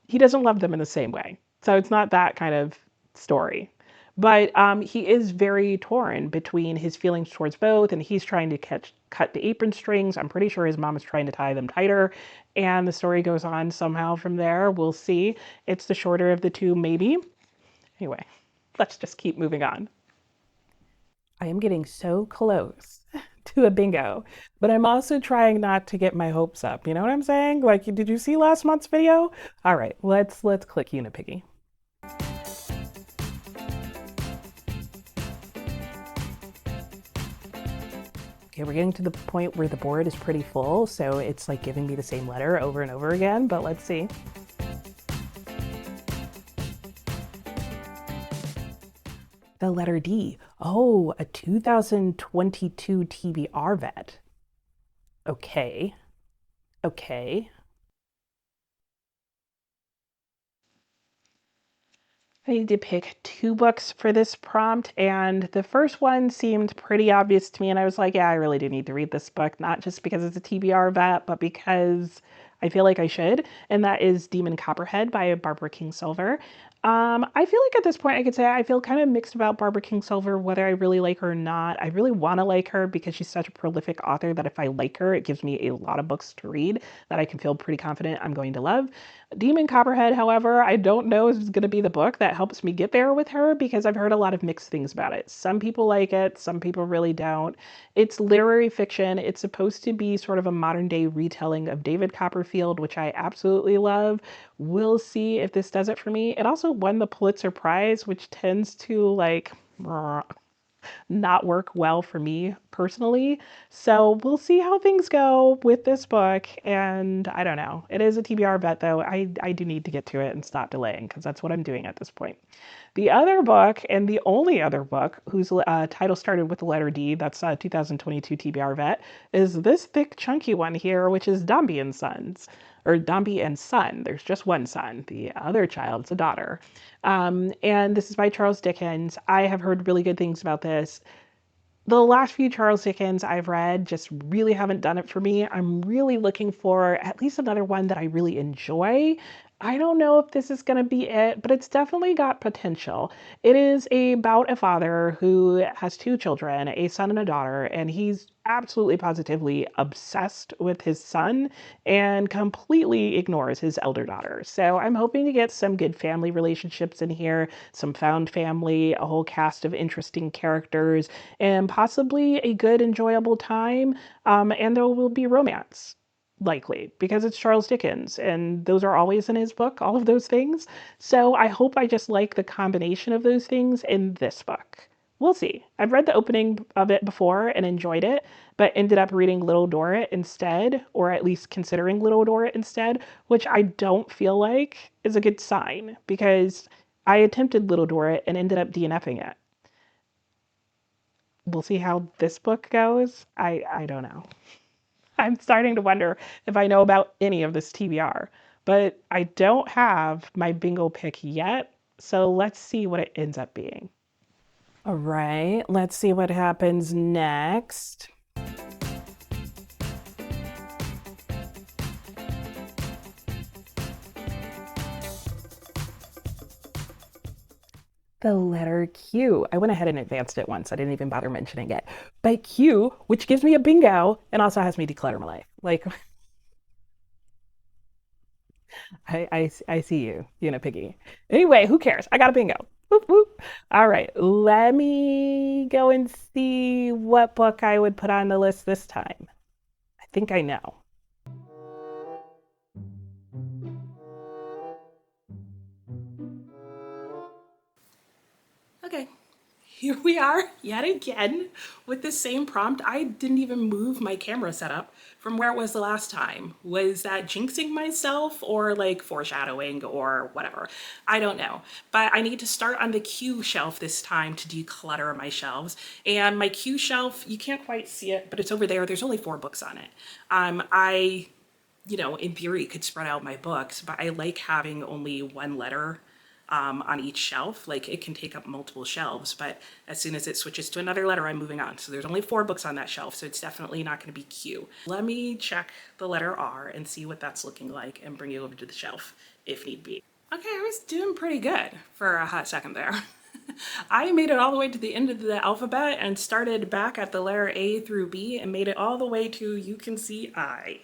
He doesn't love them in the same way. So it's not that kind of story. But he is very torn between his feelings towards both, and he's trying to cut the apron strings. I'm pretty sure his mom is trying to tie them tighter, and the story goes on somehow from there. We'll see. It's the shorter of the two, maybe. Anyway, let's just keep moving on. I am getting so close to a bingo, but I'm also trying not to get my hopes up. You know what I'm saying? Like, did you see last month's video? All right, let's click Unipiggy. Okay, we're getting to the point where the board is pretty full, so it's like giving me the same letter over and over again, but let's see. The letter D. Oh, a 2022 TBR vet. Okay. Okay. I need to pick two books for this prompt, and the first one seemed pretty obvious to me, and I was like, yeah, I really do need to read this book, not just because it's a TBR vet, but because I feel like I should, and that is Demon Copperhead by Barbara Kingsolver. I feel like at this point I could say I feel kind of mixed about Barbara Kingsolver, whether I really like her or not. I really want to like her because she's such a prolific author that if I like her, it gives me a lot of books to read that I can feel pretty confident I'm going to love. Demon Copperhead, however, I don't know if it's going to be the book that helps me get there with her because I've heard a lot of mixed things about it. Some people like it, some people really don't. It's literary fiction. It's supposed to be sort of a modern day retelling of David Copperfield, which I absolutely love. We'll see if this does it for me. It also won the Pulitzer Prize, which tends to like not work well for me personally. So we'll see how things go with this book. And I don't know. It is a TBR bet, though. I do need to get to it and stop delaying because that's what I'm doing at this point. The other book, and the only other book whose title started with the letter D, that's 2022 TBR vet, is this thick, chunky one here, which is Dombey and Sons, or Dombey and Son. There's just one son. The other child's a daughter. And this is by Charles Dickens. I have heard really good things about this. The last few Charles Dickens I've read just really haven't done it for me. I'm really looking for at least another one that I really enjoy. I don't know if this is going to be it, but it's definitely got potential. It is about a father who has two children, a son and a daughter, and he's absolutely positively obsessed with his son and completely ignores his elder daughter. So I'm hoping to get some good family relationships in here, some found family, a whole cast of interesting characters, and possibly a good, enjoyable time. And there will be romance, likely, because it's Charles Dickens, and those are always in his book, all of those things. So I hope I just like the combination of those things in this book. We'll see. I've read the opening of it before and enjoyed it, but ended up reading Little Dorrit instead, or at least considering Little Dorrit instead, which I don't feel like is a good sign because I attempted Little Dorrit and ended up DNFing it. We'll see how this book goes. I don't know. I'm starting to wonder if I know about any of this TBR, but I don't have my bingo pick yet. So let's see what it ends up being. All right, let's see what happens next. The letter Q. I went ahead and advanced it once. I didn't even bother mentioning it. But Q, which gives me a bingo and also has me declutter my life. Like, I see you, piggy. Anyway, who cares? I got a bingo. Whoop, whoop. All right, let me go and see what book I would put on the list this time. I think I know. Okay, here we are yet again with the same prompt. I didn't even move my camera setup from where it was the last time. Was that jinxing myself or like foreshadowing or whatever? I don't know. But I need to start on the Q shelf this time to declutter my shelves. And my Q shelf, you can't quite see it, but it's over there. There's only 4 books on it. In theory, could spread out my books, but I like having only one letter on each shelf. Like it can take up multiple shelves, but as soon as it switches to another letter, I'm moving on. So there's only 4 books on that shelf, so it's definitely not going to be Q. Let me check the letter R and see what that's looking like and bring you over to the shelf if need be. Okay, I was doing pretty good for a hot second there. I made it all the way to the end of the alphabet and started back at the letter A through B and made it all the way to you can see I.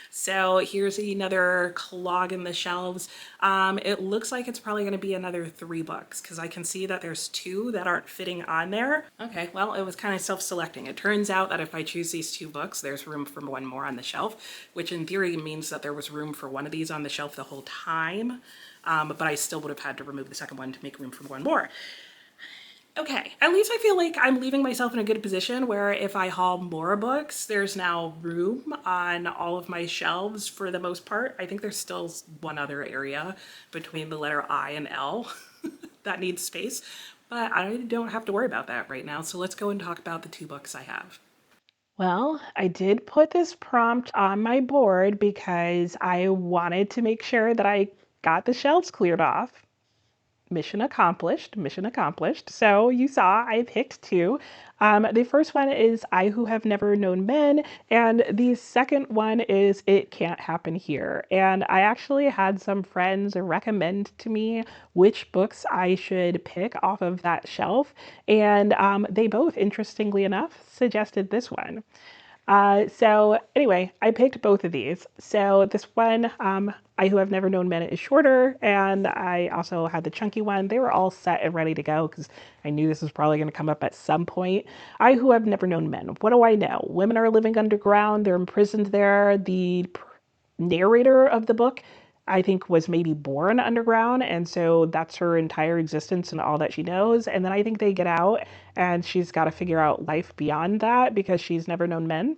So here's another clog in the shelves. It looks like it's probably going to be another 3 books because I can see that there's 2 that aren't fitting on there. Okay, well, it was kind of self-selecting. It turns out that if I choose these 2 books, there's room for 1 more on the shelf, which in theory means that there was room for 1 of these on the shelf the whole time. But I still would have had to remove the second one to make room for 1 more. Okay, at least I feel like I'm leaving myself in a good position where if I haul more books, there's now room on all of my shelves for the most part. I think there's still one other area between the letter I and L that needs space, but I don't have to worry about that right now. So let's go and talk about the 2 books I have. Well, I did put this prompt on my board because I wanted to make sure that I got the shelves cleared off. mission accomplished, mission accomplished. So you saw I picked two. The first one is I Who Have Never Known Men, and the second one is It Can't Happen Here. And I actually had some friends recommend to me which books I should pick off of that shelf, and they both, interestingly enough, suggested this one. So anyway, I picked both of these. So this one, I Who Have Never Known Men is shorter, and I also had the chunky one. They were all set and ready to go because I knew this was probably going to come up at some point. I Who Have Never Known Men. What do I know? Women are living underground. They're imprisoned there. The narrator of the book, I think, was maybe born underground, and so that's her entire existence and all that she knows. And then I think they get out, and she's got to figure out life beyond that because she's never known men.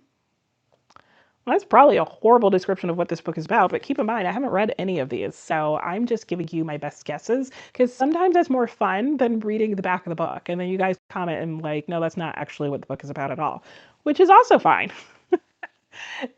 Well, that's probably a horrible description of what this book is about, but keep in mind, I haven't read any of these, so I'm just giving you my best guesses, because sometimes that's more fun than reading the back of the book, and then you guys comment and like, no, that's not actually what the book is about at all, which is also fine.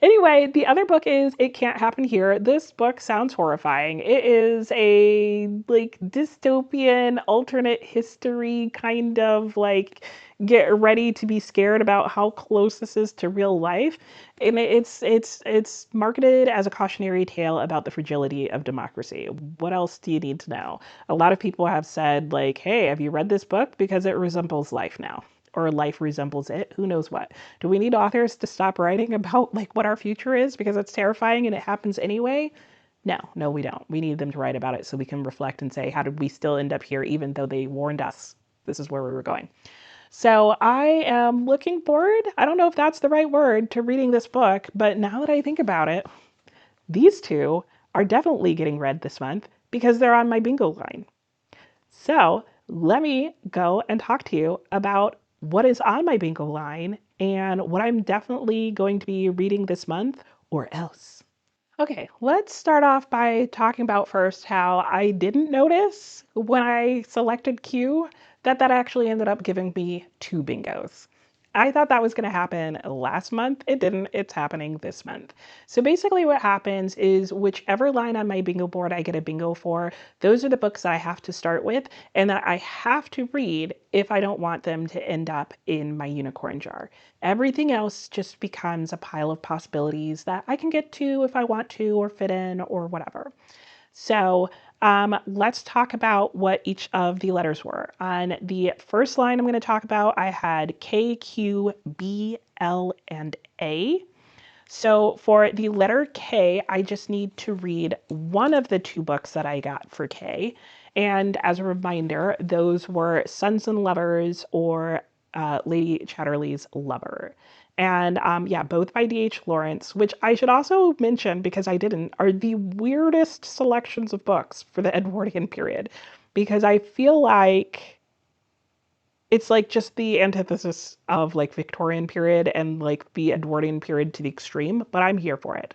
Anyway, the other book is It Can't Happen Here. This book sounds horrifying. It is a like dystopian alternate history kind of like get ready to be scared about how close this is to real life. And it's marketed as a cautionary tale about the fragility of democracy. What else do you need to know? A lot of people have said like, "Hey, have you read this book because it resembles life now?" Or life resembles it. Who knows what? Do we need authors to stop writing about like what our future is because it's terrifying and it happens anyway? No, we don't. We need them to write about it so we can reflect and say, how did we still end up here even though they warned us this is where we were going? So I am looking forward, I don't know if that's the right word, to reading this book, but now that I think about it, these two are definitely getting read this month because they're on my bingo line. So let me go and talk to you about what is on my bingo line and what I'm definitely going to be reading this month or else. Okay, let's start off by talking about first how I didn't notice when I selected Q that actually ended up giving me two bingos. I thought that was going to happen last month. It didn't. It's happening this month. So basically what happens is whichever line on my bingo board I get a bingo for, those are the books that I have to start with and that I have to read if I don't want them to end up in my unicorn jar. Everything else just becomes a pile of possibilities that I can get to if I want to or fit in or whatever. So let's talk about what each of the letters were. On the first line I'm going to talk about, I had K, Q, B, L, and A. So for the letter K, I just need to read one of the two books that I got for K. And as a reminder, those were Sons and Lovers or Lady Chatterley's Lover. And yeah, both by D.H. Lawrence, which I should also mention because I didn't, are the weirdest selections of books for the Edwardian period. Because I feel like it's like just the antithesis of like Victorian period and like the Edwardian period to the extreme, but I'm here for it.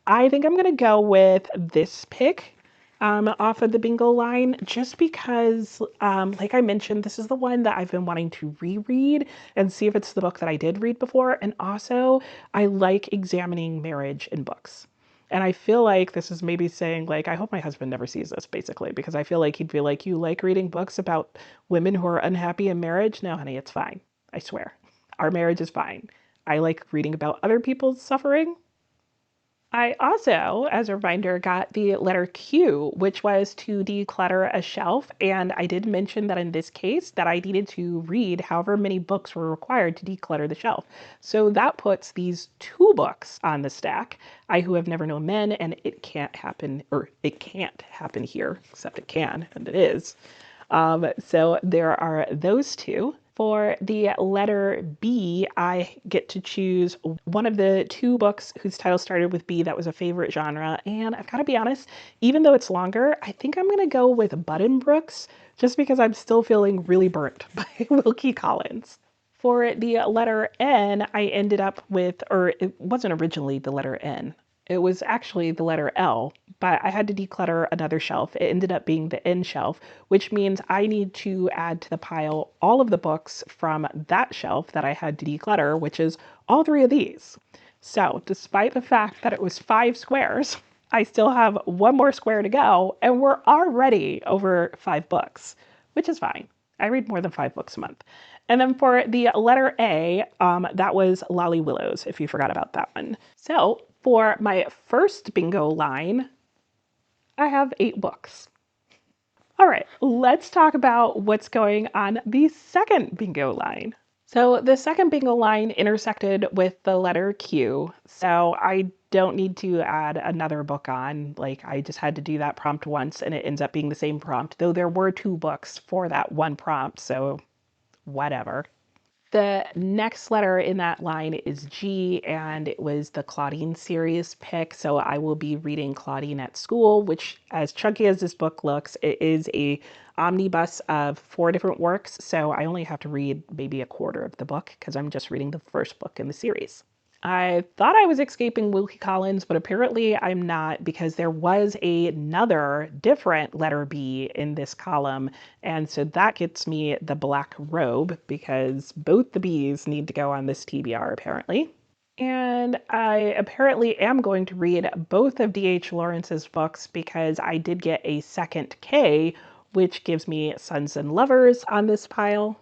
I think I'm gonna go with this pick off of the bingo line just because, like I mentioned, this is the one that I've been wanting to reread and see if it's the book that I did read before. And also, I like examining marriage in books. And I feel like this is maybe saying, like, I hope my husband never sees this, basically, because I feel like he'd be like, you like reading books about women who are unhappy in marriage? No, honey, it's fine. I swear. Our marriage is fine. I like reading about other people's suffering. I also, as a reminder, got the letter Q, which was to declutter a shelf. And I did mention that in this case that I needed to read however many books were required to declutter the shelf. So that puts these two books on the stack, I Who Have Never Known Men and It Can't Happen, or It Can't Happen Here, except it can, and it is. So there are those two. For the letter B, I get to choose one of the two books whose title started with B that was a favorite genre. And I've got to be honest, even though it's longer, I think I'm going to go with Buddenbrooks just because I'm still feeling really burnt by Wilkie Collins. For the letter N, I ended up with, or it wasn't originally the letter N. It was actually the letter L, but I had to declutter another shelf. It ended up being the N shelf, which means I need to add to the pile all of the books from that shelf that I had to declutter, which is all three of these. So despite the fact that it was 5 squares, I still have one more square to go, and we're already over 5 books, which is fine. I read more than 5 books a month. And then for the letter A, that was Lolly Willowes, if you forgot about that one. So for my first bingo line, I have 8 books. All right, let's talk about what's going on the second bingo line. So the second bingo line intersected with the letter Q. So I don't need to add another book on. Like I just had to do that prompt once and it ends up being the same prompt, though there were 2 books for that one prompt. So whatever. The next letter in that line is G, and it was the Claudine series pick. So I will be reading Claudine at School, which, as chunky as this book looks, it is a omnibus of 4 different works. So I only have to read maybe a quarter of the book because I'm just reading the first book in the series. I thought I was escaping Wilkie Collins, but apparently I'm not because there was another different letter B in this column. And so that gets me the black robe because both the B's need to go on this TBR apparently. And I apparently am going to read both of D.H. Lawrence's books because I did get a second K, which gives me Sons and Lovers on this pile.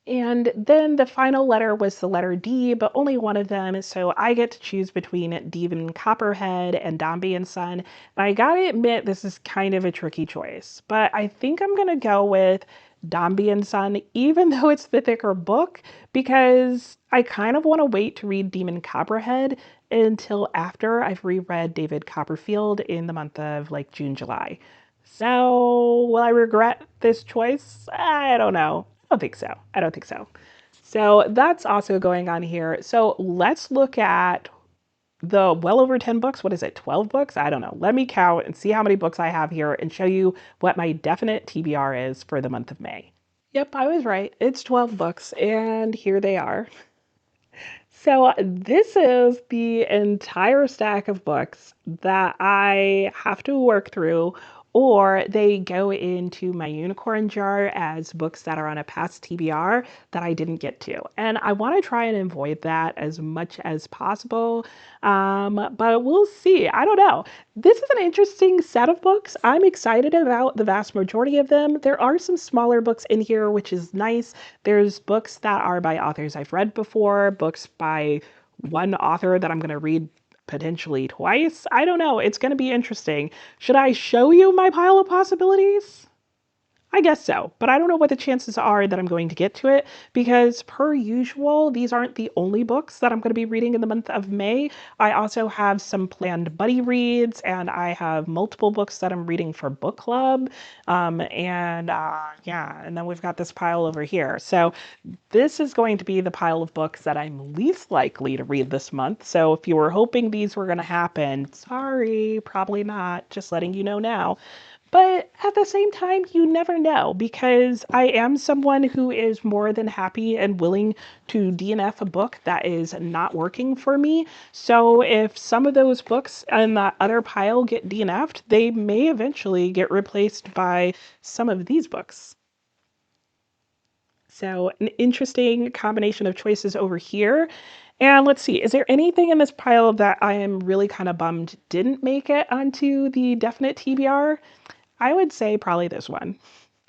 And then the final letter was the letter D, but only one of them. So I get to choose between Devon Copperhead and Dombey and Son. And I gotta admit, this is kind of a tricky choice, but I think I'm gonna go with Dombey and Son, even though it's the thicker book, because I kind of want to wait to read Demon Copperhead until after I've reread David Copperfield in the month of like June, July. So will I regret this choice? I don't know. I don't think so. I don't think so. So that's also going on here. So let's look at the well over 10 books. What is it? 12 books? I don't know. Let me count and see how many books I have here and show you what my definite TBR is for the month of May. Yep, I was right. It's 12 books, and here they are. So this is the entire stack of books that I have to work through, or they go into my unicorn jar as books that are on a past TBR that I didn't get to. And I want to try and avoid that as much as possible. But we'll see. I don't know. This is an interesting set of books. I'm excited about the vast majority of them. There are some smaller books in here, which is nice. There's books that are by authors I've read before, books by one author that I'm going to read potentially twice. I don't know. It's going to be interesting. Should I show you my pile of possibilities? I guess so, but I don't know what the chances are that I'm going to get to it because, per usual, these aren't the only books that I'm going to be reading in the month of May. I also have some planned buddy reads, and I have multiple books that I'm reading for book club. Yeah, and then we've got this pile over here. So this is going to be the pile of books that I'm least likely to read this month. So if you were hoping these were going to happen, sorry, probably not. Just letting you know now. But at the same time, you never know because I am someone who is more than happy and willing to DNF a book that is not working for me. So if some of those books in that other pile get DNF'd, they may eventually get replaced by some of these books. So an interesting combination of choices over here. And let's see, is there anything in this pile that I am really kind of bummed didn't make it onto the definite TBR? I would say probably this one.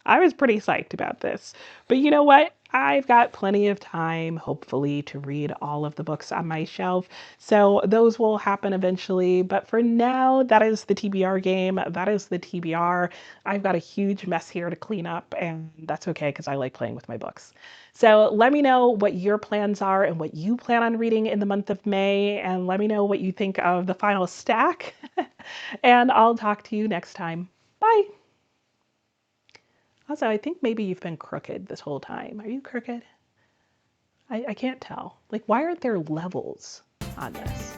I was pretty psyched about this. But you know what? I've got plenty of time, hopefully, to read all of the books on my shelf. So those will happen eventually. But for now, that is the TBR game. That is the TBR. I've got a huge mess here to clean up, and that's okay because I like playing with my books. So let me know what your plans are and what you plan on reading in the month of May. And let me know what you think of the final stack. And I'll talk to you next time. Bye. Also, I think maybe you've been crooked this whole time. Are you crooked? I can't tell. Like, why aren't there levels on this?